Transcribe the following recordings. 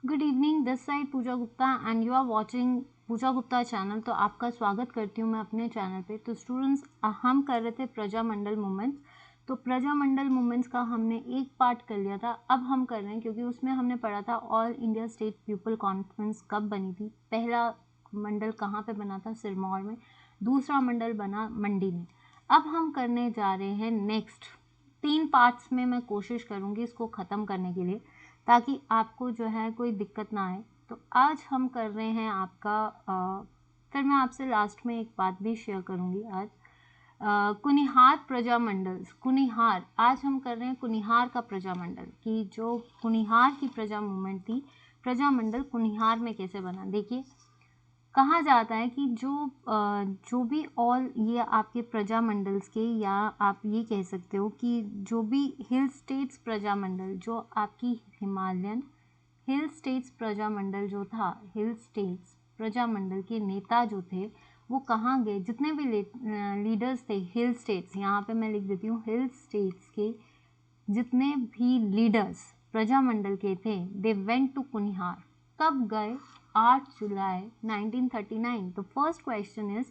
Good evening, this side Pooja Gupta and you are watching Pooja Gupta channel. तो आपका स्वागत करती हूँ मैं अपने चैनल पे। तो स्टूडेंट्स, हम कर रहे थे प्रजामंडल मूवमेंट्स। तो प्रजामंडल मूवमेंट्स का हमने एक पार्ट कर लिया था, अब हम कर रहे हैं क्योंकि उसमें हमने पढ़ा था all India state people conference कब बनी थी। पहला मंडल कहाँ पे बना था? सिरमौर में। दूसरा मंडल बना मंडी में। अब हम करने जा रहे हैं नेक्स्ट 3 पार्ट्स में। मैं कोशिश करूँगी इसको ख़त्म करने के लिए ताकि आपको जो है कोई दिक्कत ना आए। तो आज हम कर रहे हैं आपका फिर मैं आपसे लास्ट में एक बात भी शेयर करूंगी आज। कुनिहार प्रजामंडल, कुनिहार आज हम कर रहे हैं कुनिहार का प्रजामंडल कि जो कुनिहार की प्रजा मूवमेंट थी, प्रजामंडल कुनिहार में कैसे बना। देखिए, कहा जाता है कि जो भी ऑल ये आपके प्रजामंडल्स के, या आप ये कह सकते हो कि जो भी हिल स्टेट्स प्रजामंडल, जो आपकी हिमालयन हिल स्टेट्स प्रजामंडल जो था, हिल स्टेट्स प्रजामंडल के नेता जो थे वो कहाँ गए? जितने भी लीडर्स थे हिल स्टेट्स, यहाँ पे मैं लिख देती हूँ, हिल स्टेट्स के जितने भी लीडर्स प्रजामंडल के थे, दे वेंट टू कुनिहार। कब गए? 8 जुलाई 1939। तो फर्स्ट क्वेश्चन इज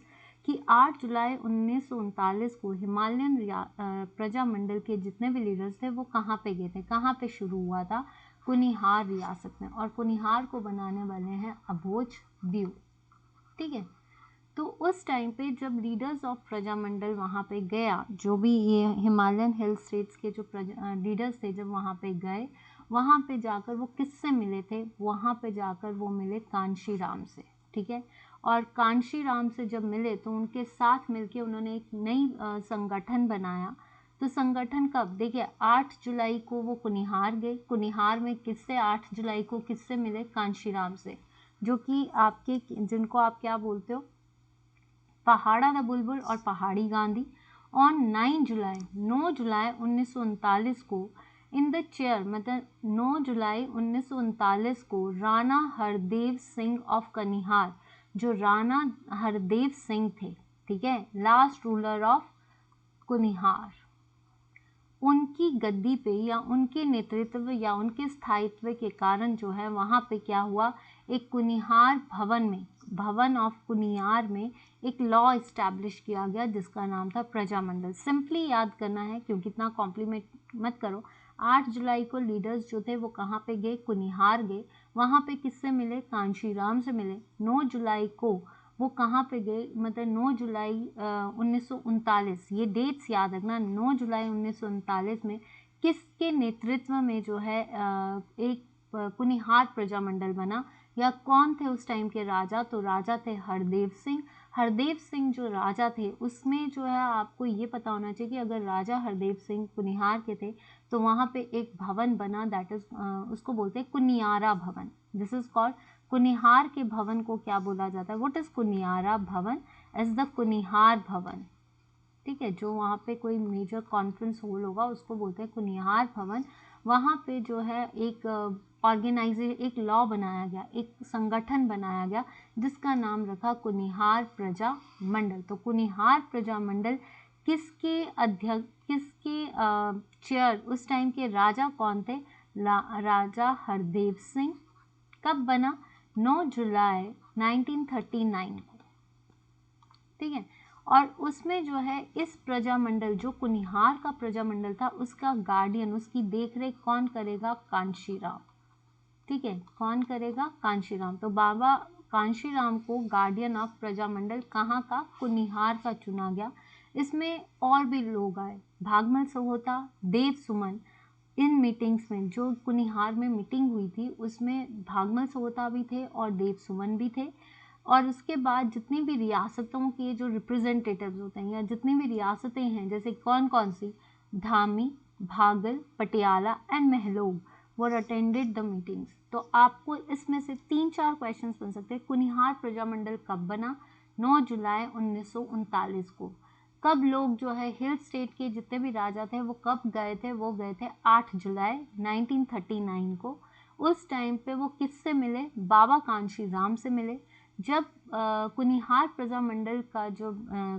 कि 8 जुलाई 1939 को हिमालयन प्रजामंडल के जितने भी लीडर्स थे वो कहाँ पे गए थे? कहाँ पे शुरू हुआ था? कुनिहार रियासत में। और कुनिहार को बनाने वाले हैं अभोज दीव। ठीक है। तो उस टाइम पे जब लीडर्स ऑफ प्रजामंडल वहाँ पे गया, जो भी ये हिमालयन हिल स्टेट्स के जो लीडर्स थे, जब वहाँ पे गए, वहाँ पे जाकर वो किससे मिले थे? वहाँ पे जाकर वो मिले कांशीराम से। ठीक है। और कांशीराम से जब मिले तो उनके साथ मिलके उन्होंने एक नई संगठन बनाया। तो संगठन कब? देखिए, 8 जुलाई को वो कुनिहार गए। कुनिहार में किससे 8 जुलाई को किससे मिले? कांशीराम से, जो कि आपके, जिनको आप क्या बोलते हो, पहाड़ा द बुलबुल और पहाड़ी गांधी। ऑन 9 जुलाई 1939 को इन द चेयर, मतलब 9 जुलाई 1939 को राणा हरदेव सिंह ऑफ कनिहार, जो राणा हरदेव सिंह थे, ठीक है, लास्ट रूलर ऑफ कुनिहार, उनकी गद्दी पे या उनके नेतृत्व या उनके स्थायित्व के कारण जो है वहाँ पे क्या हुआ? एक कुनिहार भवन में, भवन ऑफ कुनिहार में एक लॉ इस्टेब्लिश किया गया जिसका नाम था प्रजामंडल। सिंपली याद करना है क्योंकि इतना कॉम्प्लीमेंट मत करो। 8 जुलाई को लीडर्स जो थे वो कहाँ पे गए? कुनिहार गए। वहाँ पे किससे मिले? कांशीराम से मिले। 9 जुलाई को वो कहाँ पे गए? मतलब 9 जुलाई 1939, ये डेट्स याद रखना। 9 जुलाई 1939 में किसके नेतृत्व में जो है एक कुनिहार प्रजामंडल बना, या कौन थे उस टाइम के राजा? तो राजा थे हरदेव सिंह। हरदेव सिंह जो राजा थे, उसमें जो है आपको ये पता होना चाहिए कि अगर राजा हरदेव सिंह कुनिहार के थे तो वहाँ पे एक भवन बना, दैट इज उसको बोलते हैं कुनियारा भवन। दिस इज कॉल्ड, कुनिहार के भवन को क्या बोला जाता है? व्हाट इज कुनियारा भवन? एज द कुनिहार भवन। ठीक है। जो वहाँ पे कोई मेजर कॉन्फ्रेंस हॉल होगा उसको बोलते हैं कुनिहार भवन। वहाँ पे जो है एक एक लॉ बनाया गया, एक संगठन बनाया गया जिसका नाम रखा कुनिहार प्रजा मंडल। तो कुनिहार प्रजा मंडल किसके अध्यक्ष, किसके चेयर, उस टाइम के राजा कौन थे? राजा हरदेव सिंह। कब बना? 9 जुलाई 1939 को। ठीक है। और उसमें जो है इस प्रजामंडल, जो कुनिहार का प्रजामंडल था, उसका गार्डियन, उसकी देखरेख कौन करेगा? कांशीराम। ठीक है। कौन करेगा? कांशीराम। तो बाबा कांशीराम को गार्डियन ऑफ प्रजामंडल कहाँ का? कुनिहार का चुना गया। इसमें और भी लोग आए, भागमल सहोता, देव सुमन। इन मीटिंग्स में, जो कुनिहार में मीटिंग हुई थी उसमें भागमल सहोता भी थे और देव सुमन भी थे। और उसके बाद जितनी भी रियासतों के जो रिप्रेजेंटेटिव्स होते हैं, या जितनी भी रियासतें हैं, जैसे कौन कौन सी, धामी, भागल, Patiala and Mahlog, were attended the meetings. तो आपको इसमें से 3-4 क्वेश्चंस बन सकते हैं। कुनिहार प्रजामंडल कब बना? 9 जुलाई 1939 को। कब लोग जो है हिल स्टेट के जितने भी राजा थे वो कब गए थे? वो गए थे 8 जुलाई 1939 को। उस टाइम पे वो किससे मिले? बाबा कांशीराम से मिले। जब कुनिहार प्रजामंडल का जो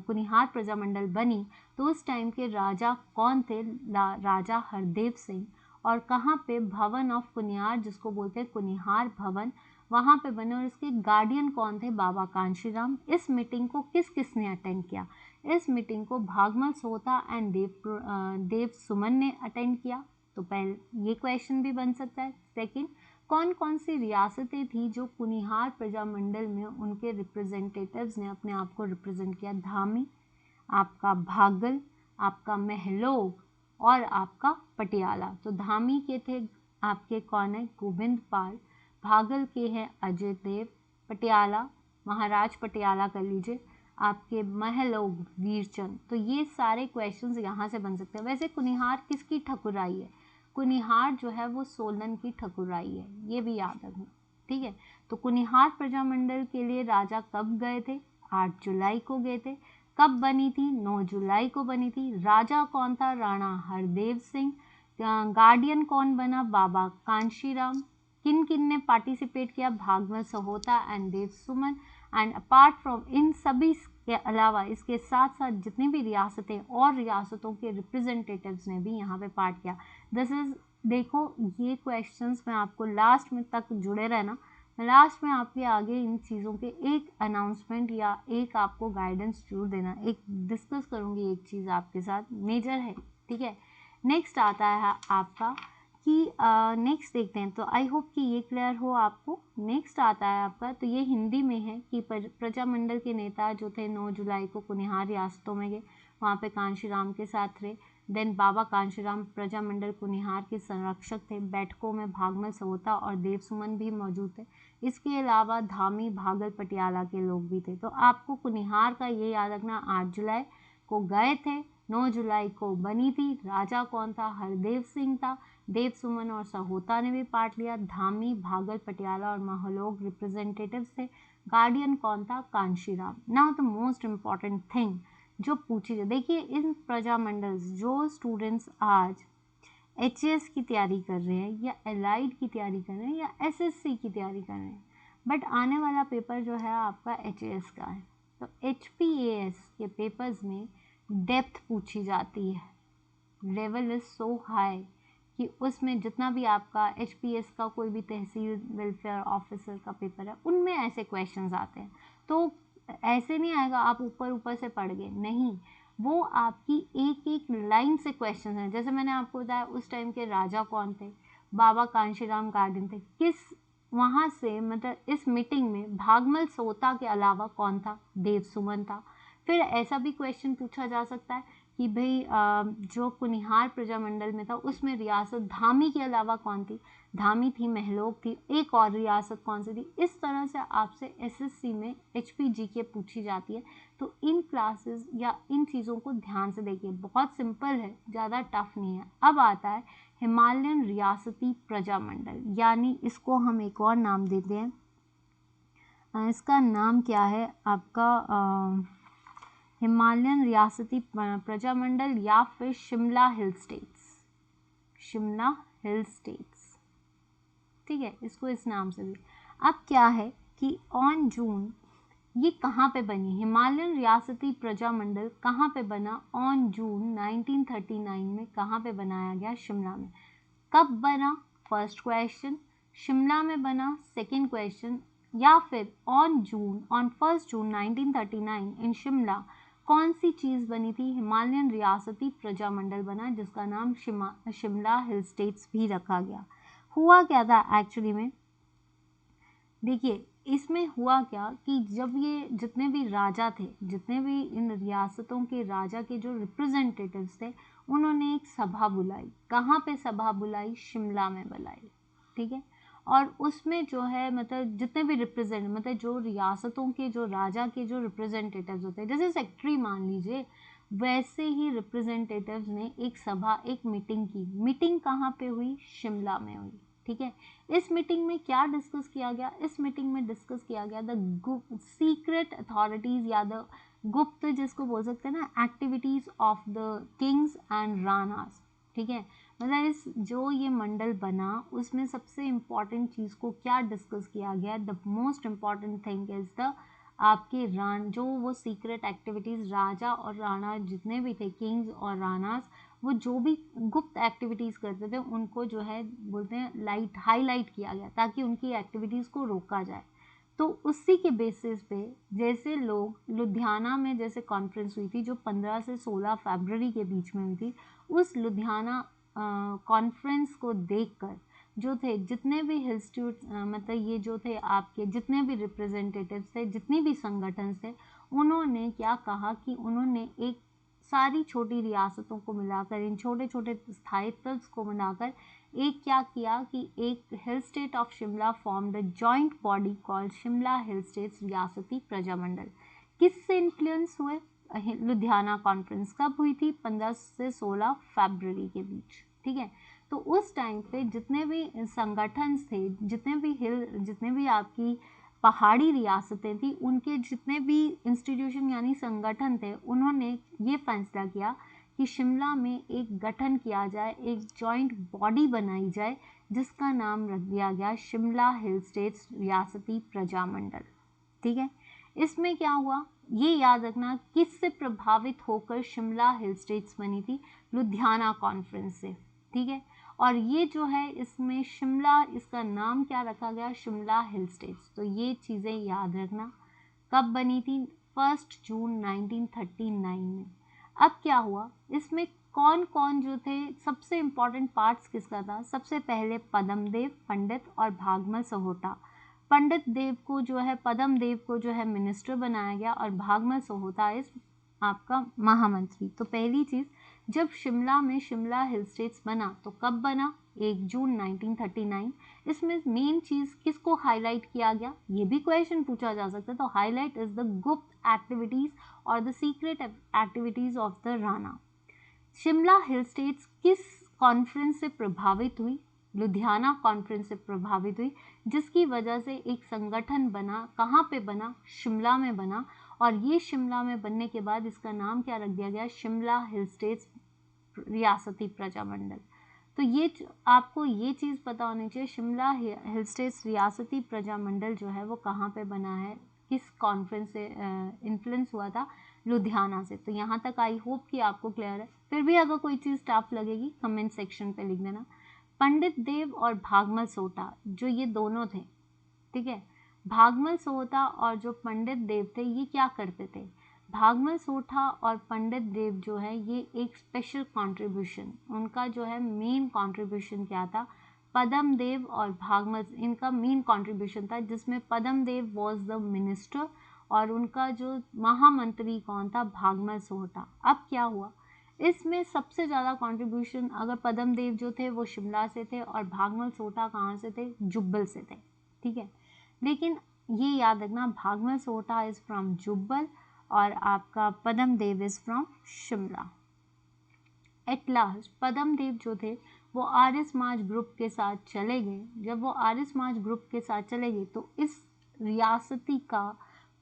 कुनिहार प्रजामंडल बनी तो उस टाइम के राजा कौन थे? राजा हरदेव सिंह। और कहाँ पे, भवन ऑफ कुनिहार, जिसको बोलते हैं कुनिहार भवन, वहाँ पे बने। और इसके गार्डियन कौन थे, बाबा कांशीराम। इस मीटिंग को किस किसने अटेंड किया, इस मीटिंग को भागमल सोहता एंड देव सुमन ने अटेंड किया। तो पहले ये क्वेश्चन भी बन सकता है। सेकंड, कौन कौन सी रियासतें थी जो कुनिहार प्रजामंडल में उनके रिप्रेजेंटेटिव्स ने अपने आप को रिप्रेजेंट किया, धामी, आपका भागल, आपका महलोग और आपका पटियाला। तो धामी के थे आपके कौन है, गोविंद पाल, भागल के हैं अजय देव, पटियाला महाराज पटियाला कर लीजिए, आपके महलोग वीरचंद। तो ये सारे क्वेश्चंस यहाँ से बन सकते हैं। वैसे कुनिहार किसकी ठकुराई है, कुनिहार जो है वो सोलन की ठकुराई है, ये भी याद रखना, ठीक है। तो कुनिहार प्रजामंडल के लिए राजा कब गए थे, 8 जुलाई को गए थे। कब बनी थी, 9 जुलाई को बनी थी। राजा कौन था, राणा हरदेव सिंह। गार्डियन कौन बना, बाबा कांशीराम। किन किन ने पार्टिसिपेट किया, Bhagwat Sahota and Dev Suman. And apart from इन सभी के अलावा, इसके साथ साथ जितनी भी रियासतें और रियासतों के रिप्रेजेंटेटिव्स ने भी यहाँ पे पार्ट किया। दिस इज, देखो ये क्वेश्चंस में आपको लास्ट में तक जुड़े रहना, लास्ट में आपके आगे इन चीज़ों के एक अनाउंसमेंट या एक आपको गाइडेंस जरूर देना, एक डिस्कस करूँगी एक चीज़ आपके साथ, मेजर है, ठीक है। नेक्स्ट आता है आपका कि नेक्स्ट देखते हैं। तो आई होप कि ये क्लियर हो आपको। नेक्स्ट आता है आपका, तो ये हिंदी में है कि प्रजामंडल के नेता जो थे 9 जुलाई को कुनिहार रियासतों में गए, वहाँ पे कांशीराम के साथ रहे। देन बाबा कांशीराम प्रजामंडल कुनिहार के संरक्षक थे। बैठकों में भागमल सहोता और देवसुमन भी मौजूद थे। इसके अलावा धामी, भागल, पटियाला के लोग भी थे। तो आपको कुनिहार का ये याद रखना, 8 जुलाई को गए थे, 9 जुलाई को बनी थी। राजा कौन था, हरदेव सिंह था। देव सुमन और सहोता ने भी पार्ट लिया। धामी, भागल, पटियाला और महलोग रिप्रेजेंटेटिव्स थे। गार्डियन कौन था, Kanshiram. Now the most important thing जो पूछी जाए, देखिए इन प्रजामंडल जो स्टूडेंट्स आज HAS की तैयारी कर रहे हैं या एलाइड की तैयारी कर रहे हैं या SSC की तैयारी कर रहे हैं, बट आने वाला पेपर जो है आपका HAS का है। तो HPAS के पेपर्स में डेप्थ पूछी जाती है, लेवल इज सो हाई कि उसमें जितना भी आपका HPS का कोई भी तहसील वेलफेयर ऑफिसर का पेपर है, उनमें ऐसे क्वेश्चंस आते हैं। तो ऐसे नहीं आएगा आप ऊपर ऊपर से पढ़ गए, नहीं, वो आपकी एक एक लाइन से क्वेश्चन हैं। जैसे मैंने आपको बताया उस टाइम के राजा कौन थे, बाबा कांशीराम गार्डन थे, किस वहाँ से, मतलब इस मीटिंग में भागमल सोता के अलावा कौन था, देव सुमन था। फिर ऐसा भी क्वेश्चन पूछा जा सकता है कि भाई जो कुनिहार प्रजामंडल में था उसमें रियासत धामी के अलावा कौन थी, धामी थी, महलोग थी, एक और रियासत कौन सी थी। इस तरह से आपसे SSC में HPGK पूछी जाती है। तो इन क्लासेस या इन चीज़ों को ध्यान से देखिए, बहुत सिंपल है, ज़्यादा टफ नहीं है। अब आता है हिमालयन रियासती प्रजामंडल, यानी इसको हम एक और नाम देते हैं, इसका नाम क्या है आपका, हिमालयन रियासती प्रजामंडल या फिर शिमला हिल स्टेट्स, शिमला हिल स्टेट्स, ठीक है, इसको इस नाम से भी। अब क्या है कि ऑन जून, ये कहाँ पे बनी, हिमालयन रियासती प्रजामंडल कहाँ पे बना, ऑन जून 1939 में कहाँ पे बनाया गया, शिमला में। कब बना, फर्स्ट क्वेश्चन, शिमला में बना, सेकेंड क्वेश्चन, या फिर ऑन 1 जून 1939 इन शिमला कौन सी चीज़ बनी थी, हिमालयन रियासती प्रजामंडल बना, जिसका नाम शिमला हिल स्टेट्स भी रखा गया। हुआ क्या था एक्चुअली में, देखिए इसमें हुआ क्या कि जब ये जितने भी राजा थे, जितने भी इन रियासतों के राजा के जो रिप्रेजेंटेटिव्स थे, उन्होंने एक सभा बुलाई। कहाँ पे सभा बुलाई, शिमला में बुलाई, ठीक है। और उसमें जो है मतलब जितने भी मतलब जो रियासतों के जो राजा के जो रिप्रेजेंटेटिव्स होते हैं, जैसे सेक्रेटरी मान लीजिए, वैसे ही रिप्रेजेंटेटिव्स ने एक सभा, एक मीटिंग की। मीटिंग कहाँ पे हुई, शिमला में हुई, ठीक है। इस मीटिंग में क्या डिस्कस किया गया, इस मीटिंग में डिस्कस किया गया द सीक्रेट अथॉरिटीज या द गुप्त, जिसको बोल सकते हैं ना, activities of the kings and Ranas, ठीक है। मतलब इस जो ये मंडल बना उसमें सबसे इम्पॉर्टेंट चीज़ को क्या डिस्कस किया गया, the most important thing is the आपके जो वो सीक्रेट एक्टिविटीज़, राजा और राणा जितने भी थे, किंग्स और राणास, वो जो भी गुप्त एक्टिविटीज़ करते थे उनको जो है बोलते हैं हाईलाइट किया गया ताकि उनकी एक्टिविटीज़ को रोका जाए। तो उसी के बेसिस पे जैसे लोग लुधियाना में जैसे कॉन्फ्रेंस हुई थी जो 15 से 16 फरवरी के बीच में हुई थी, उस लुधियाना कॉन्फ्रेंस को देखकर जो थे जितने भी मतलब ये जो थे आपके जितने भी रिप्रेजेंटेटिव्स थे, जितनी भी संगठन थे, उन्होंने क्या कहा कि उन्होंने एक सारी छोटी रियासतों को मिलाकर, इन छोटे छोटे स्थायित्व को मिलाकर एक क्या किया कि एक hill state of Shimla form the joint body called Shimla hill states रियासती प्रजामंडल। किससे इन्फ्लुएंस हुए? लुधियाना कॉन्फ्रेंस कब हुई थी? 15 से 16 फरवरी के बीच, ठीक है। तो उस टाइम पे जितने भी संगठन थे, जितने भी आपकी पहाड़ी रियासतें थी, उनके जितने भी इंस्टीट्यूशन यानी संगठन थे, उन्होंने ये फैसला किया कि शिमला में एक गठन किया जाए, एक जॉइंट बॉडी बनाई जाए जिसका नाम रख दिया गया शिमला हिल स्टेट्स रियासती प्रजामंडल, ठीक है। इसमें क्या हुआ ये याद रखना, किससे प्रभावित होकर शिमला हिल स्टेट्स बनी थी? लुधियाना कॉन्फ्रेंस से, ठीक है। और ये जो है इसमें शिमला, इसका नाम क्या रखा गया? शिमला हिल स्टेट्स। तो ये चीज़ें याद रखना। कब बनी थी? 1 जून 1939 में। अब क्या हुआ इसमें, कौन कौन जो थे, सबसे इम्पॉर्टेंट पार्ट्स किसका था? सबसे पहले पद्मदेव पंडित और भागमल सहोटा। पद्म देव को जो है मिनिस्टर बनाया गया और भागमल सहोटा इस आपका महामंत्री। तो पहली चीज़, जब शिमला में शिमला हिल स्टेट्स बना तो कब बना? 1 जून 1939। इसमें मेन चीज़ किसको हाईलाइट किया गया? ये भी क्वेश्चन पूछा जा सकता है। तो हाईलाइट इज द गुप्त एक्टिविटीज और the secret activities of the Rana. Shimla hill states किस कॉन्फ्रेंस से प्रभावित हुई? लुधियाना कॉन्फ्रेंस से प्रभावित हुई, जिसकी वजह से एक संगठन बना। कहाँ पे बना? शिमला में बना। और ये शिमला में बनने के बाद इसका नाम क्या रख दिया गया? शिमला हिल स्टेट्स रियासती प्रजामंडल। तो ये आपको ये चीज़ पता होनी चाहिए, शिमला हिल स्टेट्स रियासती प्रजामंडल जो है वो कहाँ पे बना है, किस कॉन्फ्रेंस से इन्फ्लुएंस हुआ था? लुधियाना से। तो यहाँ तक आई होप कि आपको क्लियर है। फिर भी अगर कोई चीज़ टफ लगेगी कमेंट सेक्शन पे लिख देना। पंडित देव और भागमल सोटा जो ये दोनों थे, ठीक है। भागमल सोटा और जो पंडित देव थे ये क्या करते थे? भागमल सोठा और पंडित देव जो है ये एक स्पेशल कंट्रीब्यूशन, उनका जो है मेन कंट्रीब्यूशन क्या था? पद्म देव और भागमल, इनका मेन कंट्रीब्यूशन था जिसमें पद्म देव वाज द मिनिस्टर और उनका जो महामंत्री कौन था? भागमल सोठा। अब क्या हुआ इसमें सबसे ज़्यादा कंट्रीब्यूशन, अगर पद्म देव जो थे वो शिमला से थे और भागमल सोठा कहाँ से थे? जुब्बल से थे, ठीक है। लेकिन ये याद रखना, भागमल सोठा इज़ फ्रॉम जुब्बल और आपका Padam Dev is from Shimla. At last Padam Dev जो थे वो आर्य समाज ग्रुप के साथ चले गए। जब वो आर्य समाज ग्रुप के साथ चले गए तो इस रियासती का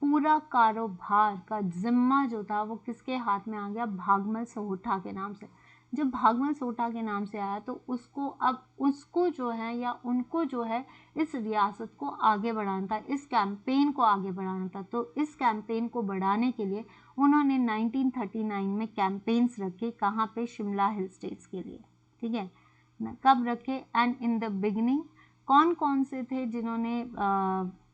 पूरा कारोबार का जिम्मा जो था वो किसके हाथ में आ गया? भागमल सोठा के नाम से। जब भागमल सोठा के नाम से आया तो उसको जो है या उनको जो है इस रियासत को आगे बढ़ाना था, इस कैंपेन को आगे बढ़ाना था। तो इस कैंपेन को बढ़ाने के लिए उन्होंने 1939 में कैंपेन्स रखे। कहाँ पे? शिमला हिल स्टेट्स के लिए, ठीक है। कब रखे? एंड इन द बिगिनिंग कौन कौन से थे जिन्होंने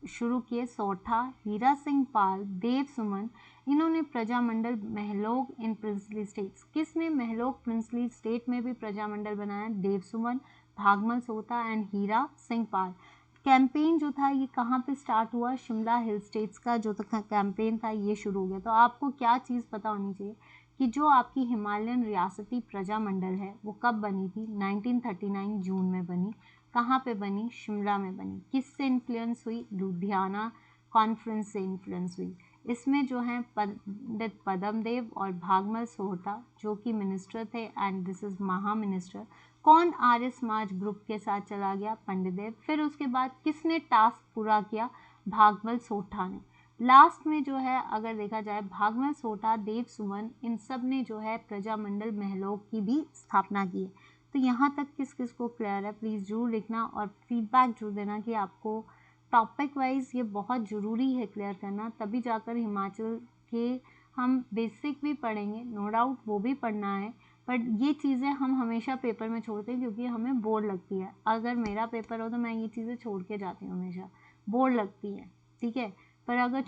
शुरू किए? सोठा, हीरा सिंह पाल, देव सुमन, इन्होंने Prajamandal Mahlog in princely states. किसने महलोग प्रिंसली स्टेट में भी प्रजामंडल बनाया? देव सुमन, भागमल सोठा एंड हीरा सिंह पाल। कैंपेन जो था ये कहाँ पे स्टार्ट हुआ? शिमला हिल स्टेट्स का जो कैंपेन था ये शुरू हो गया। तो आपको क्या चीज़ पता होनी चाहिए कि जो आपकी हिमालयन रियासती प्रजामंडल है वो कब बनी थी? 1939 जून में बनी। कहाँ पे बनी? शिमला में बनी। किससे इन्फ्लुएंस हुई? लुधियाना कॉन्फ्रेंस से इन्फ्लुएंस हुई। इसमें जो है पंडित पद्म देव और भागमल सोठा जो कि मिनिस्टर थे एंड दिस इज महा मिनिस्टर। कौन आर्य समाज ग्रुप के साथ चला गया? पंडित देव। फिर उसके बाद किसने टास्क पूरा किया? भागमल सोठा ने। लास्ट में जो है अगर देखा जाए भागमल सोठा, देव सुमन, इन सब ने जो है प्रजामंडल महलोग की भी स्थापना की है। तो यहाँ तक किस किस को क्लियर है प्लीज़ जरूर लिखना और फीडबैक जरूर देना कि आपको टॉपिक वाइज ये बहुत ज़रूरी है क्लियर करना, तभी जाकर हिमाचल के हम बेसिक भी पढ़ेंगे, नो डाउट वो भी पढ़ना है, बट ये चीज़ें हम हमेशा पेपर में छोड़ते हैं क्योंकि हमें बोर लगती है। अगर मेरा पेपर हो तो मैं ये चीज़ें छोड़ के जाती हूँ, हमेशा बोर लगती है, ठीक है। पर अगर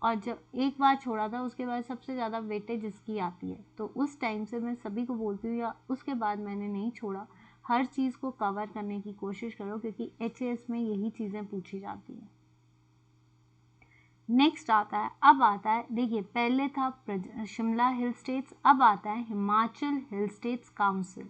और जब एक बार छोड़ा था उसके बाद सबसे ज़्यादा वेटेज इसकी आती है, तो उस टाइम से मैं सभी को बोलती हूँ या उसके बाद मैंने नहीं छोड़ा, हर चीज़ को कवर करने की कोशिश करो क्योंकि HAS में यही चीज़ें पूछी जाती हैं। नेक्स्ट आता है, अब आता है, देखिए पहले था शिमला हिल स्टेट्स, अब आता है हिमाचल हिल स्टेट्स काउंसिल।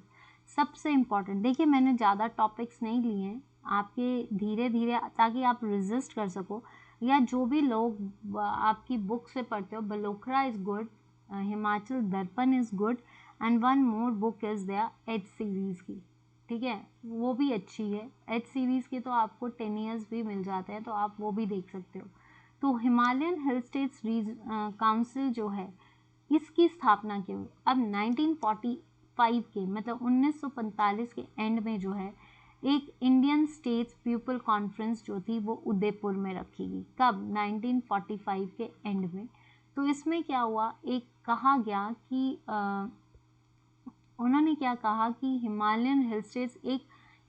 सबसे इम्पॉर्टेंट, देखिए मैंने ज़्यादा टॉपिक्स नहीं लिए हैं आपके, धीरे धीरे ताकि आप रेजिस्ट कर सको, या जो भी लोग आपकी बुक से पढ़ते हो, बलोखरा is good, Himachal Darpan is good, and one more book is there H series की, ठीक है, वो भी अच्छी है। एच सीरीज़ की तो आपको 10 ईयर्स भी मिल जाते हैं, तो आप वो भी देख सकते हो। तो हिमालयन हिल स्टेट्स काउंसिल जो है, इसकी स्थापना क्यों? अब 1945 के मतलब 1945 के एंड में जो है, एक इंडियन स्टेट्स पीपल कॉन्फ्रेंस जो थी वो उदयपुर में रखी गई। कब? 1945 के एंड में। तो इसमें क्या हुआ, एक कहा गया कि उन्होंने क्या कहा कि हिमालयन हिल स्टेट्स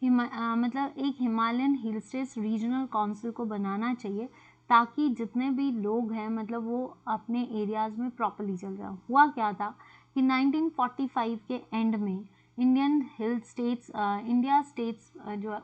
मतलब एक हिमालयन हिल स्टेट्स रीजनल काउंसिल को बनाना चाहिए ताकि जितने भी लोग हैं मतलब वो अपने एरियाज़ में प्रॉपरली चल रहा। हुआ क्या था कि 1945 के एंड में इंडिया स्टेट्स जो है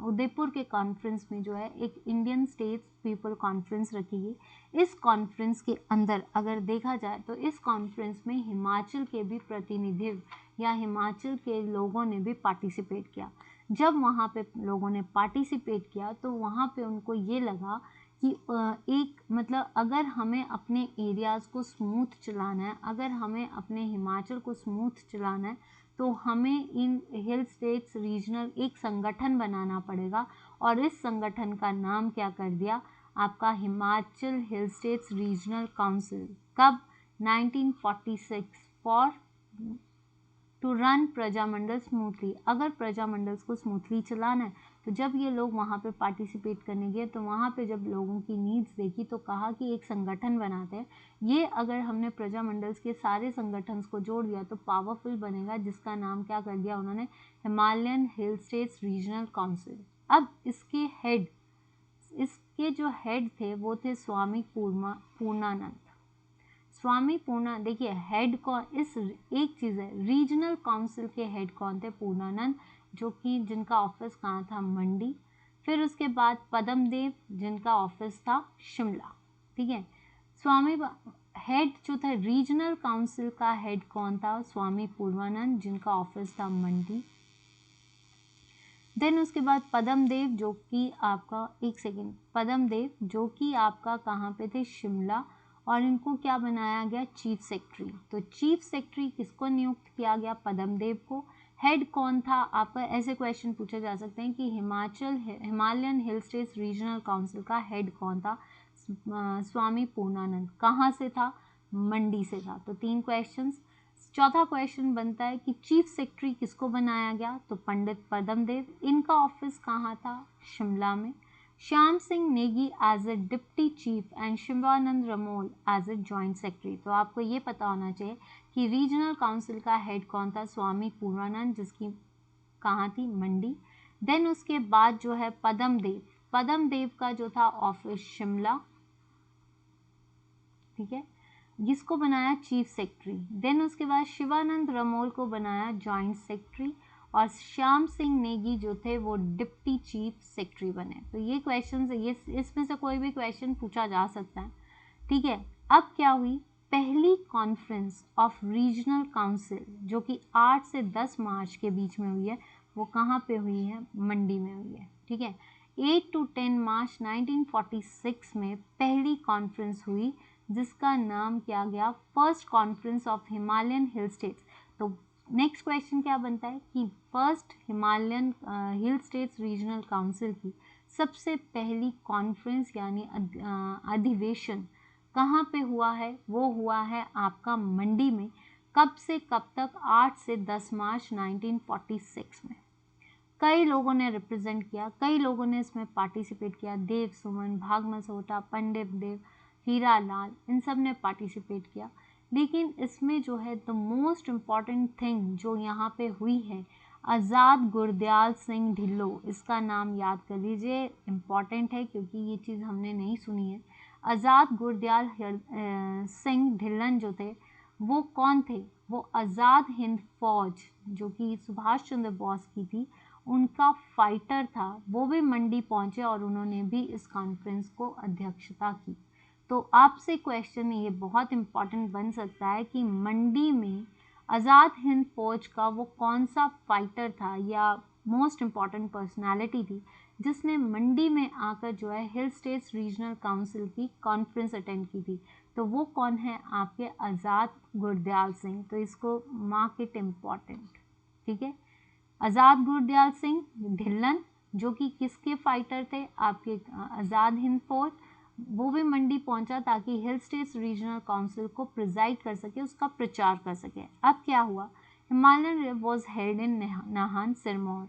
उदयपुर के कॉन्फ्रेंस में जो है एक इंडियन स्टेट्स पीपल कॉन्फ्रेंस रखी गई। इस कॉन्फ्रेंस के अंदर अगर देखा जाए तो इस कॉन्फ्रेंस में हिमाचल के भी प्रतिनिधित्व या हिमाचल के लोगों ने भी पार्टिसिपेट किया। जब वहाँ पे लोगों ने पार्टिसिपेट किया तो वहाँ पे उनको ये लगा कि एक मतलब अगर हमें अपने एरियाज़ को स्मूथ चलाना है, अगर हमें अपने हिमाचल को स्मूथ चलाना है, तो हमें इन हिल स्टेट्स रीजनल एक संगठन बनाना पड़ेगा। और इस संगठन का नाम क्या कर दिया आपका, Himachal hill states regional council. कब? 1946, for to run Prajamandal smoothly. अगर प्रजामंडल को स्मूथली चलाना है तो जब ये लोग वहाँ पे पार्टिसिपेट करने गए तो वहाँ पे जब लोगों की नीड्स देखी तो कहा कि एक संगठन बनाते हैं, ये अगर हमने प्रजामंडल्स के सारे संगठन को जोड़ दिया तो पावरफुल बनेगा, जिसका नाम क्या कर दिया उन्होंने, हिमालयन हिल स्टेट्स रीजनल काउंसिल। अब इसके जो हेड थे वो थे स्वामी पूर्णानंद। स्वामी पूर्णा, देखिए हेड कौन, इस एक चीज़ है, रीजनल काउंसिल के हेड कौन थे, पूर्णानंद, जो कि जिनका ऑफिस कहाँ था, मंडी। फिर उसके बाद पद्मदेव जिनका ऑफिस था शिमला, ठीक है। हेड जो था रीजनल काउंसिल का हेड कौन था, स्वामी पूर्णानंद जिनका ऑफिस था मंडी। देन उसके बाद पद्मदेव जो कि आपका, एक सेकेंड, पद्मदेव जो कि आपका कहाँ पे थे, शिमला, और इनको क्या बनाया गया, चीफ सेक्रेटरी। तो चीफ सेक्रेटरी किसको नियुक्त किया गया, पद्मदेव को। हेड कौन था आपका, ऐसे क्वेश्चन पूछे जा सकते हैं कि हिमालयन हिल स्टेट्स रीजनल काउंसिल का हेड कौन था, स्वामी पूर्णानंद। कहाँ से था, मंडी से था। तो 3 क्वेश्चंस। चौथा क्वेश्चन बनता है कि चीफ सेक्रेटरी किसको बनाया गया, तो पंडित पद्मदेव। इनका ऑफिस कहाँ था, शिमला में। Shyam Singh Negi as a deputy chief and Shivanand Ramol as a joint secretary. तो आपको ये पता होना चाहिए कि रीजनल काउंसिल का हेड कौन था, स्वामी पूर्णानंद, जिसकी कहाँ थी, मंडी। देन उसके बाद जो है पद्मदेव का जो था ऑफिस शिमला, ठीक है, जिसको बनाया चीफ सेक्रेटरी। देन उसके बाद शिवानंद रमोल को बनाया जॉइंट सेक्रेटरी, और श्याम सिंह नेगी जो थे वो डिप्टी चीफ सेक्रेटरी बने। तो ये क्वेश्चन, ये इसमें से कोई भी क्वेश्चन पूछा जा सकता है, ठीक है। अब क्या हुई, पहली कॉन्फ्रेंस ऑफ रीजनल काउंसिल जो कि 8 से 10 मार्च के बीच में हुई है, वो कहाँ पे हुई है, मंडी में हुई है, ठीक है। 8 to 10 मार्च 1946 में पहली कॉन्फ्रेंस हुई जिसका नाम किया गया first conference of Himalayan hill states. तो नेक्स्ट क्वेश्चन क्या बनता है कि फर्स्ट हिमालयन हिल स्टेट्स रीजनल काउंसिल की सबसे पहली कॉन्फ्रेंस यानी अधिवेशन कहाँ पे हुआ है, वो हुआ है आपका मंडी में। कब से कब तक, 8 से 10 मार्च 1946 में। कई लोगों ने रिप्रेजेंट किया, कई लोगों ने इसमें पार्टिसिपेट किया, देव सुमन, भाग मसोटा, पंडित देव, हीरा लाल, इन सब ने पार्टिसिपेट किया। लेकिन इसमें जो है द मोस्ट इम्पॉर्टेंट थिंग जो यहाँ पे हुई है, आज़ाद गुरदयाल सिंह ढिल्लो, इसका नाम याद कर लीजिए, इम्पॉर्टेंट है क्योंकि ये चीज़ हमने नहीं सुनी है। आज़ाद गुरदयाल सिंह ढिल्लन जो थे वो कौन थे? वो आज़ाद हिंद फौज जो कि सुभाष चंद्र बोस की थी, उनका फाइटर था। वो भी मंडी पहुंचे और उन्होंने भी इस कॉन्फ्रेंस को अध्यक्षता की। तो आपसे क्वेश्चन ये बहुत इम्पॉर्टेंट बन सकता है कि मंडी में आज़ाद हिंद फौज का वो कौन सा फाइटर था या मोस्ट इम्पॉर्टेंट पर्सनालिटी थी जिसने मंडी में आकर जो है हिल स्टेट्स रीजनल काउंसिल की कॉन्फ्रेंस अटेंड की थी। तो वो कौन है? आपके आज़ाद गुरदयाल सिंह। तो इसको मार्क इट इम्पॉर्टेंट, ठीक है। आज़ाद गुरदयाल सिंह ढिल्लन जो कि किसके फाइटर थे? आपके आज़ाद हिंद फौज। वो भी मंडी पहुंचा ताकि हिल स्टेट्स रीजनल काउंसिल को प्रिजाइड कर सके, उसका प्रचार कर सके। अब क्या हुआ? Himalayan was held in Nahan Sirmaur.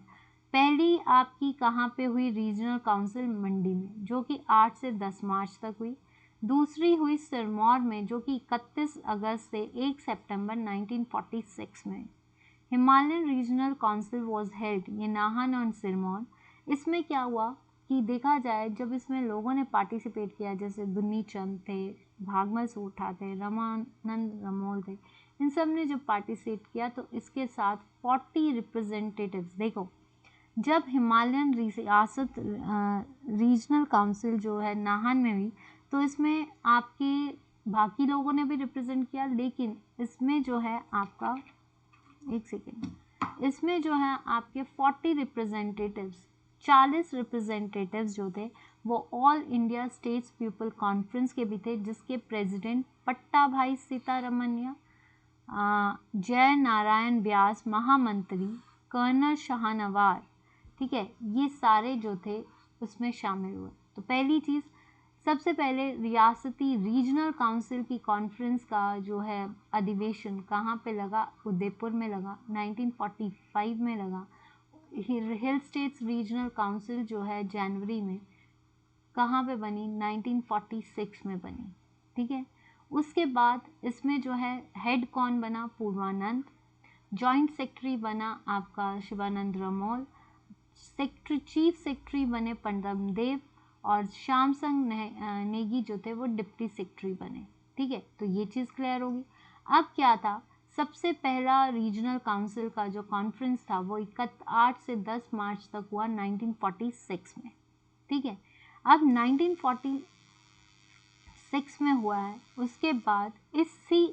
पहली आपकी कहाँ पे हुई? रीजनल काउंसिल मंडी में, जो कि 8 से 10 मार्च तक हुई। दूसरी हुई सिरमौर में जो कि 31 अगस्त से 1 सितंबर 1946 में। Himalayan regional council was held, ये नाहन और सिरमौर। इसमें क्या हुआ कि देखा जाए जब इसमें लोगों ने पार्टिसिपेट किया, जैसे दुन्नी चंद थे, भागमल सोठा थे, रमानंद रमोल थे, इन सब ने जब पार्टिसिपेट किया तो इसके साथ 40 रिप्रेजेंटेटिव्स। देखो, जब हिमालयन रियासत रीजनल काउंसिल जो है नाहन में हुई तो इसमें आपके बाकी लोगों ने भी रिप्रेजेंट किया, लेकिन इसमें जो है आपका एक सेकेंड, इसमें जो है आपके 40 रिप्रेजेंटेटिव्स, 40 रिप्रेजेंटेटिव्स जो थे वो all India states people conference के भी थे, जिसके प्रेसिडेंट पट्टा भाई सीतारमनिया, जय नारायण व्यास महामंत्री, कर्नल शाहनवार, ठीक है, ये सारे जो थे उसमें शामिल हुए। तो पहली चीज़, सबसे पहले रियासती रीजनल काउंसिल की कॉन्फ्रेंस का जो है अधिवेशन कहाँ पे लगा? उदयपुर में लगा, 1945 में लगा। हिल स्टेट्स रीजनल काउंसिल जो है जनवरी में कहाँ पे बनी? 1946 में बनी, ठीक है। उसके बाद इसमें जो है हेड कौन बना? पूर्वानंद। जॉइंट सेक्रेटरी बना आपका शिवानंद रमोल। चीफ सेक्रेटरी बने पंडम देव और श्याम संग नेगी जो थे वो डिप्टी सेक्रेटरी बने, ठीक है। तो ये चीज़ क्लियर होगी। अब क्या था? सबसे पहला रीजनल काउंसिल का जो कॉन्फ्रेंस था वो 8 से 10 मार्च तक हुआ 1946 में, ठीक है। अब 1946 में हुआ है, उसके बाद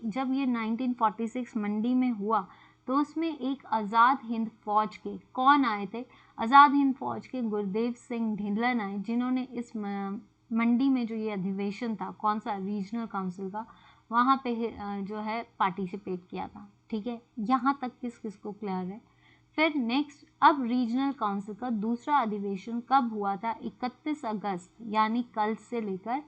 जब ये 1946 मंडी में हुआ तो उसमें एक आज़ाद हिंद फौज के कौन आए थे? आज़ाद हिंद फौज के गुरदेव सिंह ढिल्लन आए, जिन्होंने इस मंडी में जो ये अधिवेशन था, कौन सा? रीजनल काउंसिल का, वहाँ पे जो है पार्टिसिपेट किया था, ठीक है। यहाँ तक किस को क्लियर है? फिर नेक्स्ट, अब रीजनल काउंसिल का दूसरा अधिवेशन कब हुआ था? 31 अगस्त यानी कल से लेकर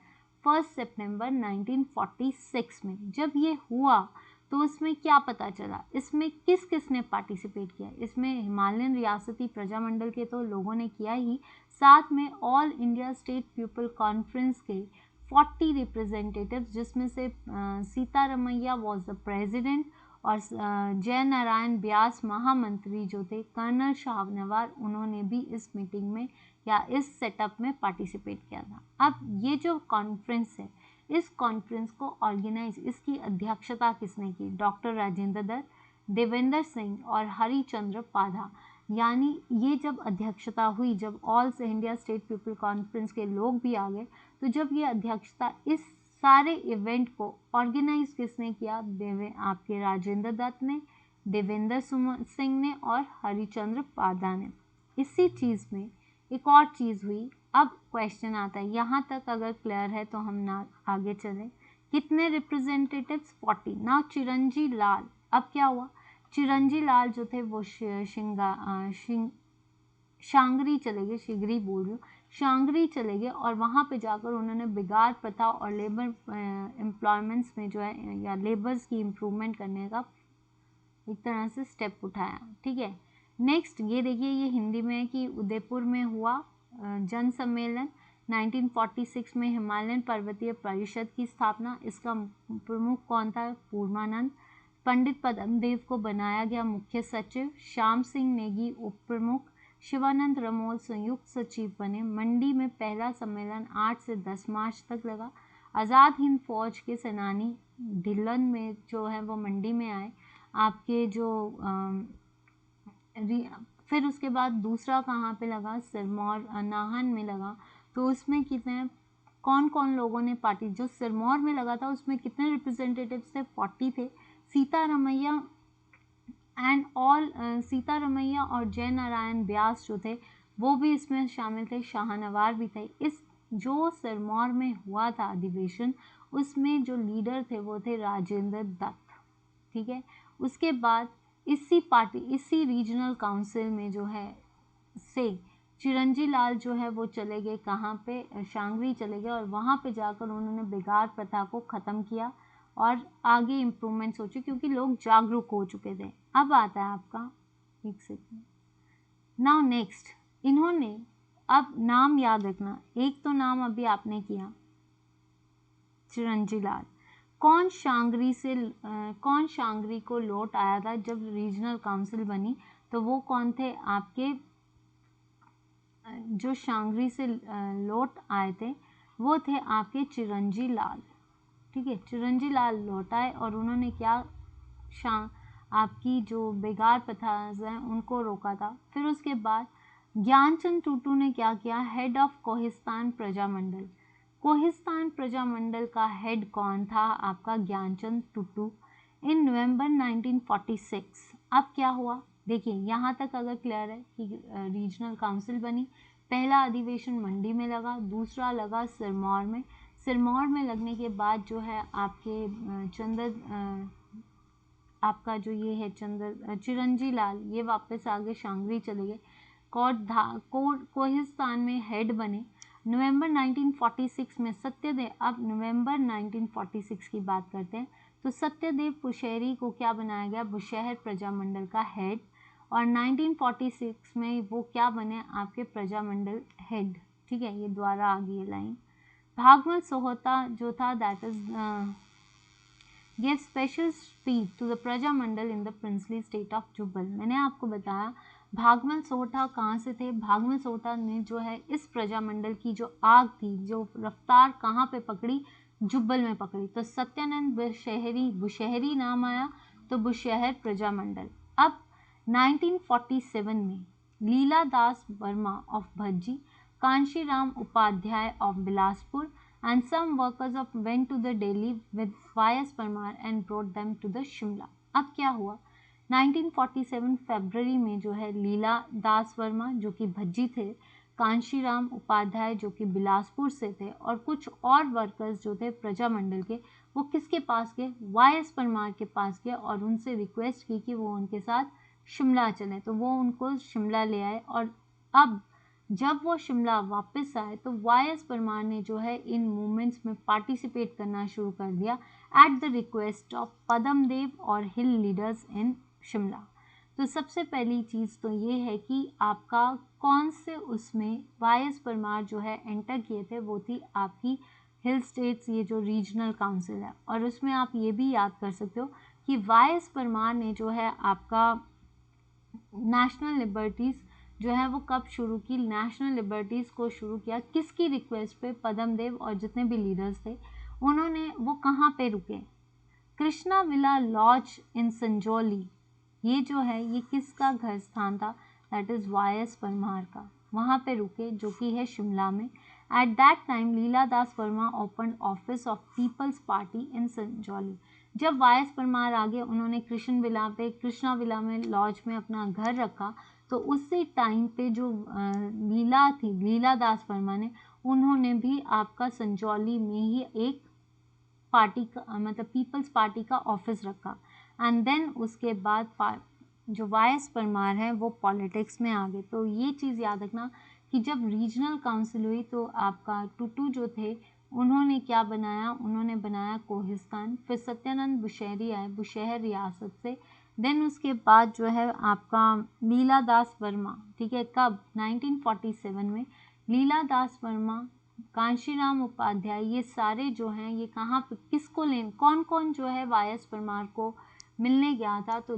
1 सितंबर 1946 में। जब ये हुआ तो इसमें क्या पता चला? इसमें किस ने पार्टिसिपेट किया? इसमें हिमालयन रियासती प्रजामंडल के तो लोगों ने किया ही, साथ में all India state people conference के 40 रिप्रेजेंटेटिव्स, जिसमें से सीतारमैया वॉज द प्रेसिडेंट और जय नारायण व्यास महामंत्री जो थे, कर्नल शाहनवार, उन्होंने भी इस मीटिंग में या इस सेटअप में पार्टिसिपेट किया था। अब ये जो कॉन्फ्रेंस है, इस कॉन्फ्रेंस को ऑर्गेनाइज, इसकी अध्यक्षता किसने की? डॉक्टर राजेंद्र दत्त, देवेंद्र सिंह और हरिचंद्र पाधा। यानी ये जब अध्यक्षता हुई, जब all India state people conference के लोग भी आ गए, तो जब ये अध्यक्षता, इस सारे इवेंट को ऑर्गेनाइज किसने किया? आपके राजेंद्र दत्त ने, देवेंद्र सिंह ने और हरिचंद्र पाधा ने। इसी चीज़ में एक और चीज़ हुई। अब क्वेश्चन आता है, यहाँ तक अगर क्लियर है तो हम ना आगे चलें। कितने रिप्रेजेंटेटिव्स? 40। ना चिरंजी लाल, अब क्या हुआ? चिरंजी लाल जो थे वो शांगरी चले गए, शिगरी बोल रही हूँ, शांगरी चले गए और वहाँ पे जाकर उन्होंने बिगाड़ प्रथा और लेबर एम्प्लॉयमेंट्स में जो है या लेबर्स की इम्प्रूवमेंट करने का एक तरह से स्टेप उठाया, ठीक है। नेक्स्ट ये देखिए, ये हिंदी में है कि उदयपुर में हुआ जन सम्मेलन, 1946 में हिमालयन पर्वतीय परिषद की स्थापना। इसका प्रमुख कौन था? पूर्णानंद। पंडित पद्मदेव को बनाया गया मुख्य सचिव। श्याम सिंह नेगी उप प्रमुख। शिवानंद रमोल संयुक्त सचिव बने। मंडी में पहला सम्मेलन 8 से 10 मार्च तक लगा। आज़ाद हिंद फौज के सेनानी ढिल्लन में जो है वो मंडी में आए। आपके जो फिर उसके बाद दूसरा कहाँ पे लगा? सिरमौर नाहन में लगा। तो उसमें कितने कौन कौन लोगों ने पार्टी, जो सिरमौर में लगा था उसमें कितने रिप्रेजेंटेटिव्स थे? 40 थे। सीतारमैया एंड ऑल सीतारमैया और जय नारायण व्यास जो थे वो भी इसमें शामिल थे। शाहनवार भी थे। इस जो सिरमौर में हुआ था अधिवेशन, उसमें जो लीडर थे वो थे राजेंद्र दत्त। ठीक है। उसके बाद इसी रीजनल काउंसिल में जो है से चिरंजी लाल जो है वो चले गए कहाँ पे? शांगरी चले गए और वहाँ पे जाकर उन्होंने बेगार प्रथा को ख़त्म किया और आगे इम्प्रूवमेंट सोचे क्योंकि लोग जागरूक हो चुके थे। अब आता है आपका, एक सेकंड, नाउ नेक्स्ट, इन्होंने, अब नाम याद रखना, एक तो नाम अभी आपने किया चिरंजी लाल। कौन शांगरी को लौट आया था जब रीजनल काउंसिल बनी? तो वो कौन थे? आपके जो शांगरी से लौट आए थे वो थे आपके चिरंजी लाल। ठीक है, चिरंजी लाल लौट आए और उन्होंने क्या? आपकी जो बेगार प्रथा हैं उनको रोका था। फिर उसके बाद ज्ञानचंद टूटू ने क्या किया? Head of Kohistan Prajamandal. कोहिस्तान प्रजामंडल का हेड कौन था? आपका ज्ञानचंद टूटू। इन नवंबर 1946 अब क्या हुआ? देखिए यहाँ तक अगर क्लियर है कि रीजनल काउंसिल बनी, पहला अधिवेशन मंडी में लगा, दूसरा लगा सिरमौर में। सिरमौर में लगने के बाद जो है आपके आपका जो ये है चिरंजी लाल ये वापस आगे शांगरी चले गए। कोहिस्तान में हेड बने। नवंबर 1946 में सत्यदेव, अब नवंबर 1946 की बात करते हैं, तो सत्यदेव पुशैरी को क्या बनाया गया? बुशहर प्रजामंडल का हेड। और 1946 में वो क्या बने? आपके प्रजामंडल हेड। ठीक है, ये द्वारा आ गई है लाइन। भागवल सोहता जो था that is give special speech to the Prajamandal in the princely state of Jubbal. मैंने आपको बताया भागवल सोहटा कहाँ से थे? भागवल सोहटा ने जो है इस प्रजामंडल की जो आग थी, जो रफ्तार कहाँ पे पकड़ी? जुब्बल में पकड़ी। तो सत्यानंद बुशहरी नाम आया, तो बुशहर प्रजामंडल। अब 1947 में Leela Das Verma of Bhajji, Kanshiram Upadhyay of Bilaspur and some workers of went to the Delhi with Y.S. Parmar and brought them to the Shimla। अब क्या हुआ? 1947 फरवरी में जो है लीला दास वर्मा जो कि भज्जी थे, कांशीराम उपाध्याय जो कि बिलासपुर से थे और कुछ और वर्कर्स जो थे प्रजामंडल के, वो किसके पास गए? Y.S. परमार के पास गए और उनसे रिक्वेस्ट की कि वो उनके साथ शिमला चले। तो वो उनको शिमला ले आए और अब जब वो शिमला वापस आए तो Y.S. परमार ने जो है इन मूवमेंट्स में पार्टिसिपेट करना शुरू कर दिया at the request of Padmadev और हिल लीडर्स इन शिमला। तो सबसे पहली चीज़ तो ये है कि आपका कौन से उसमें Y.S. परमार जो है एंटर किए थे, वो थी आपकी हिल स्टेट्स, ये जो रीजनल काउंसिल है। और उसमें आप ये भी याद कर सकते हो कि Y.S. परमार ने जो है आपका नेशनल लिबर्टीज़ जो है वो कब शुरू की? नेशनल लिबर्टीज़ को शुरू किया किसकी रिक्वेस्ट पे? पद्मदेव और जितने भी लीडर्स थे उन्होंने, वो कहाँ पे रुके? कृष्णा विला लॉज इन संजौली। ये जो है ये किसका घर स्थान था? That is Y.S. परमार का। वहाँ पे रुके जो कि है शिमला में। At that time Lila Das Verma open office of people's party in Sanjauli. जब Y.S. परमार आ गए उन्होंने कृष्णा विला में लॉज में अपना घर रखा। तो उसी टाइम पे जो लीला दास वर्मा ने, उन्होंने भी आपका संजौली में ही एक पार्टी का मतलब पीपल्स पार्टी का ऑफिस रखा। एंड देन उसके बाद जो Y.S. परमार है वो पॉलिटिक्स में आ गए। तो ये चीज़ याद रखना कि जब रीजनल काउंसिल हुई तो आपका टूटू जो थे उन्होंने क्या बनाया? उन्होंने बनाया कोहिस्तान। फिर सत्यानंद बुशहरी आए बुशहर रियासत से। देन उसके बाद जो है आपका लीला दास वर्मा, ठीक है, कब? 1947 में लीला दास वर्मा कांशीराम उपाध्याय, ये सारे जो हैं ये कहाँ पे किसको कौन कौन जो है वाई.एस. परमार को मिलने गया था? तो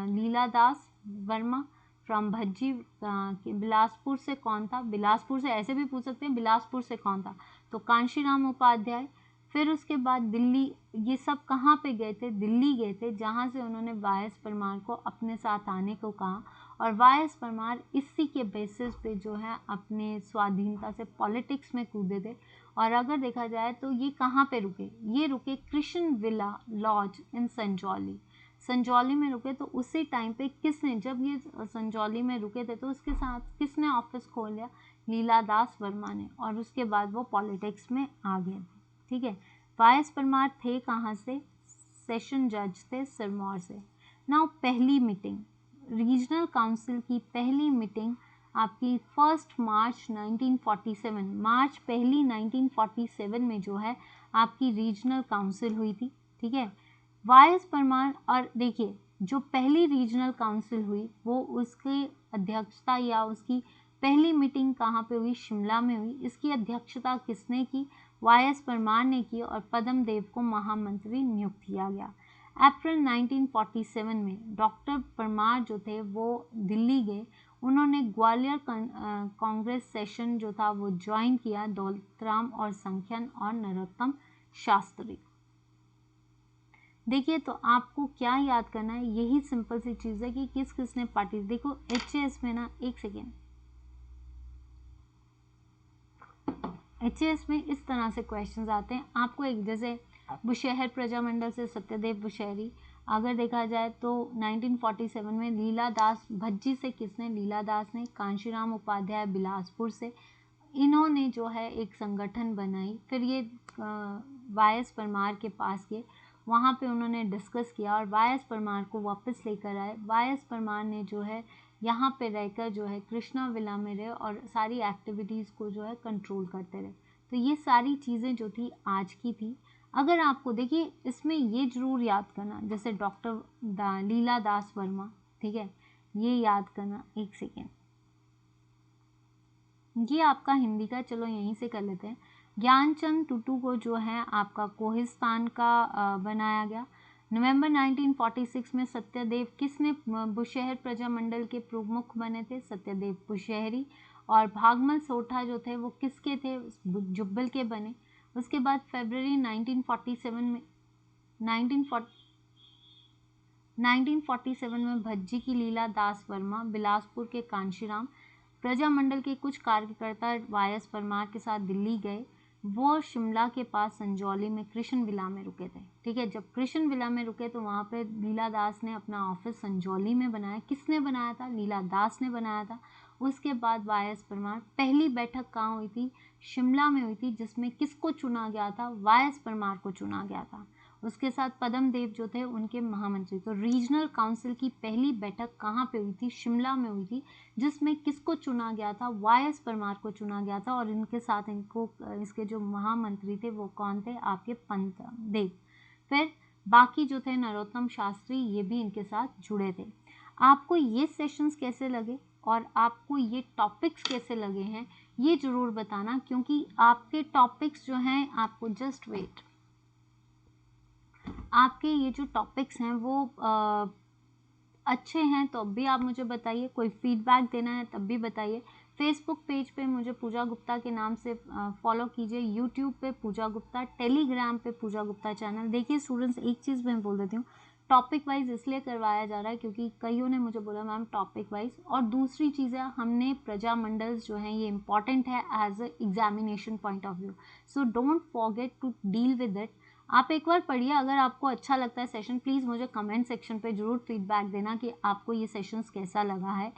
लीला दास वर्मा फ्रॉम भज्जी, बिलासपुर से कौन था? बिलासपुर से, ऐसे भी पूछ सकते हैं बिलासपुर से कौन था? तो कांशीराम उपाध्याय। फिर उसके बाद दिल्ली, ये सब कहाँ पे गए थे? दिल्ली गए थे, जहाँ से उन्होंने वाई.एस. परमार को अपने साथ आने को कहा। और वाई.एस. परमार इसी के बेसिस पे जो है अपने स्वाधीनता से पॉलिटिक्स में कूदे थे। और अगर देखा जाए तो ये कहाँ पे रुके? ये रुके कृष्ण विला लॉज इन संजौली, संजौली में रुके। तो उसी टाइम पे किसने, जब ये संजौली में रुके थे तो उसके साथ किसने ऑफिस खोल लिया? लीला दास वर्मा ने। और उसके बाद वो पॉलिटिक्स में आ गए थे। ठीक है, वाई.एस. परमार थे कहाँ से? सेशन जज थे सिरमौर से। नाउ पहली मीटिंग, रीजनल काउंसिल की पहली मीटिंग आपकी 1 मार्च 1947, मार्च पहली 1947 में जो है आपकी रीजनल काउंसिल हुई थी। ठीक है, वाई.एस. परमार, और देखिए जो पहली रीजनल काउंसिल हुई वो उसकी अध्यक्षता या उसकी पहली मीटिंग कहाँ पे हुई? शिमला में हुई। इसकी अध्यक्षता किसने की? वाई.एस. परमार ने की और पद्म देव को महामंत्री नियुक्त किया गया। अप्रैल 1947 में डॉक्टर परमार जो थे वो दिल्ली गए। उन्होंने ग्वालियर कांग्रेस सेशन जो था वो ज्वाइन किया, दौलतराम और संख्यन और नरोत्तम शास्त्री। देखिए, तो आपको क्या याद करना है? यही सिंपल सी चीज़ है कि किस किस ने पार्टी। देखो एचएएस में ना, एक सेकेंड, एचएएस में इस तरह से क्वेश्चंस आते हैं आपको। एक जैसे बुशहर प्रजामंडल से सत्यदेव बुशहरी, अगर देखा जाए तो 1947 में लीला दास भज्जी से किसने? लीला दास ने। कांशीराम उपाध्याय बिलासपुर से, इन्होंने जो है एक संगठन बनाई। फिर ये वाई.एस. परमार के पास गए, वहाँ पे उन्होंने डिस्कस किया और वाई.एस. परमार को वापस लेकर आए। वाई.एस. परमार ने जो है यहाँ पे रहकर जो है कृष्णा विला में रहे और सारी एक्टिविटीज़ को जो है कंट्रोल करते रहे। तो ये सारी चीज़ें जो थी आज की थी। अगर आपको देखिए इसमें ये जरूर याद करना, जैसे डॉक्टर लीला दास वर्मा, ठीक है, ये याद करना। एक सेकेंड, ये आपका हिंदी का, चलो यहीं से कर लेते हैं। ज्ञानचंद टुटू को जो है आपका कोहिस्तान का बनाया गया। नवंबर 1946 में सत्यदेव किसने बुशहर प्रजामंडल के प्रमुख बने थे? सत्यदेव बुशहरी। और भागमल सोठा जो थे वो किसके थे? जुब्बल के बने। उसके बाद फरवरी 1947 में भज्जी की लीला दास वर्मा, बिलासपुर के कांशीराम, प्रजामंडल के कुछ कार्यकर्ता वाई.एस. परमार के साथ दिल्ली गए। वो शिमला के पास संजौली में कृष्ण विला में रुके थे। ठीक है, जब कृष्ण विला में रुके तो वहाँ पे लीला दास ने अपना ऑफिस संजौली में बनाया। किसने बनाया था? लीला दास ने बनाया था। उसके बाद वाई.एस. परमार, पहली बैठक कहाँ हुई थी? शिमला में हुई थी, जिसमें किसको चुना गया था? वाई.एस. परमार को चुना गया था। उसके साथ पद्म देव जो थे उनके महामंत्री। तो रीजनल काउंसिल की पहली बैठक कहाँ पे हुई थी? शिमला में हुई थी, जिसमें किसको चुना गया था? वाई.एस. परमार को चुना गया था। और इनके साथ इसके जो महामंत्री थे वो कौन थे? आपके पंत देव। फिर बाकी जो थे नरोत्तम शास्त्री, ये भी इनके साथ जुड़े थे। आपको ये सेशंस कैसे लगे और आपको ये टॉपिक्स कैसे लगे हैं ये ज़रूर बताना, क्योंकि आपके टॉपिक्स जो हैं, आपको जस्ट वेट, आपके ये जो टॉपिक्स हैं वो अच्छे हैं तो अब भी आप मुझे बताइए। कोई फीडबैक देना है तब भी बताइए। फेसबुक पेज पे मुझे पूजा गुप्ता के नाम से फॉलो कीजिए। यूट्यूब पे पूजा गुप्ता, टेलीग्राम पे पूजा गुप्ता चैनल। देखिए स्टूडेंट्स, एक चीज़ मैं बोल देती हूँ, टॉपिक वाइज इसलिए करवाया जा रहा है क्योंकि कईयों ने मुझे बोला मैम टॉपिक वाइज। और दूसरी चीज़ है, हमने प्रजामंडल्स जो हैं ये इंपॉर्टेंट है as a examination point of view, so don't forget to deal with it. आप एक बार पढ़िए, अगर आपको अच्छा लगता है सेशन, प्लीज़ मुझे कमेंट सेक्शन पे ज़रूर फीडबैक देना कि आपको ये सेशंस कैसा लगा है।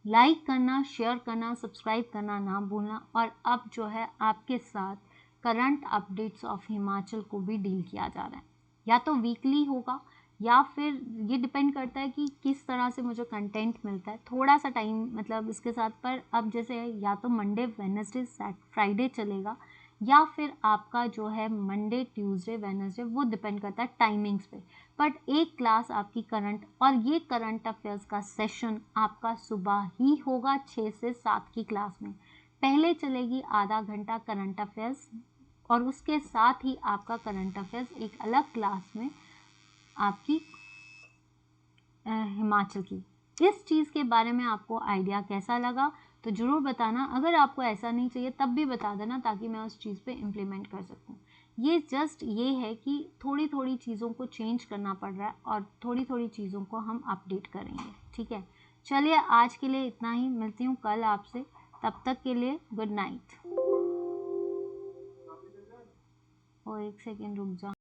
लाइक करना, शेयर करना, सब्सक्राइब करना ना भूलना। और अब जो है आपके साथ करंट अपडेट्स ऑफ हिमाचल को भी डील किया जा रहा है, या तो वीकली होगा या फिर ये डिपेंड करता है कि किस तरह से मुझे कंटेंट मिलता है, थोड़ा सा टाइम मतलब इसके साथ। पर अब जैसे या तो मंडे, वेडनेसडे, फ्राइडे चलेगा, या फिर आपका जो है मंडे, ट्यूसडे, वेडनेसडे, वो डिपेंड करता है टाइमिंग्स पे। बट एक क्लास आपकी करंट, और ये करंट अफेयर्स का सेशन आपका सुबह ही होगा 6 से 7 की क्लास में। पहले चलेगी आधा घंटा करंट अफेयर्स, और उसके साथ ही आपका करंट अफेयर्स एक अलग क्लास में आपकी हिमाचल की। इस चीज़ के बारे में आपको आइडिया कैसा लगा तो ज़रूर बताना। अगर आपको ऐसा नहीं चाहिए तब भी बता देना, ताकि मैं उस चीज़ पे इम्प्लीमेंट कर सकूं। ये जस्ट ये है कि थोड़ी थोड़ी चीज़ों को चेंज करना पड़ रहा है और थोड़ी थोड़ी चीज़ों को हम अपडेट करेंगे, ठीक है। चलिए आज के लिए इतना ही, मिलती हूँ कल आपसे, तब तक के लिए गुड नाइट। और एक सेकेंड रुक जा।